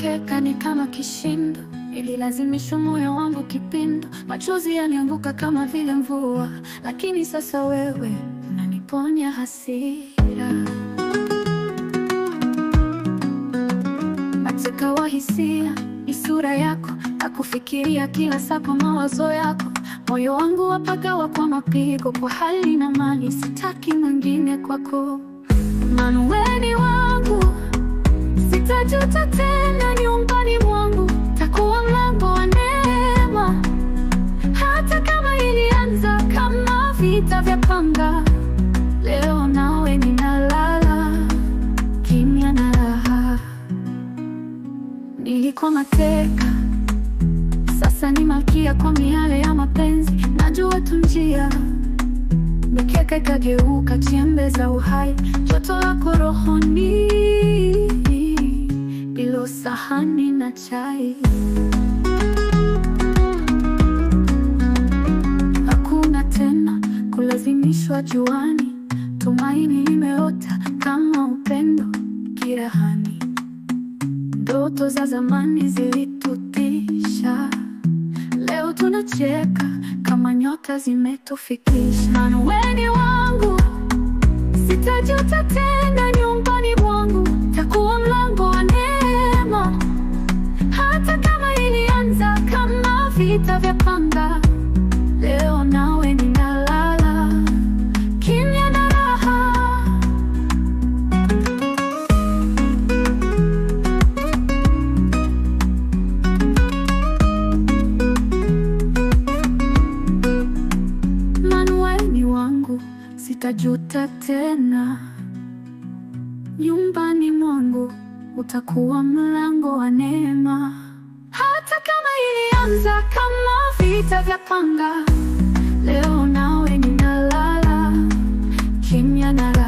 mkeka ni kama kishindo, ililazimisha moyo wangu kipindo. Machozi yalianguka kama vile mvua, lakini sasa wewe unaniponya hasira. Mateka wa hisia ni sura yako, nakufikiria kila saa kwa mawazo yako. Moyo wangu wapagawa kwa mapigo, kwa hali na mali, sitaki mwingine kwako. Manueli wangu, sitajuta tena nyumbani mwangu, takuwa mlango wa neema. Hata kama ilianza kama vita vya panga, leo nawe ninalala kimya na raha. Nilikuwa mateka, sasa ni malkia kwa miale ya mapenzi. Najua tu njia, mikeka ikageuka chembe za uhai. Joto lako rohoni, ilo sahani na chai. Hakuna tena kulazimishwa juani, tumaini limeota kama upendo kirahani. Ndoto za zamani zilitutisha, leo tunacheka kama nyota zimetufikisha. Manueli wangu, sitajuta tena nyumbani mwangu, takuwa mlango wa neema. Hata kama ilianza kama vita vya panga, leo nawe ninalala kimya na raha. Manueli wangu, sitajuta tena nyumbani mwangu, utakuwa mlango wa neema. Hata kama ilianza kama vita vya panga, leo nawe ninalala kimya na raha.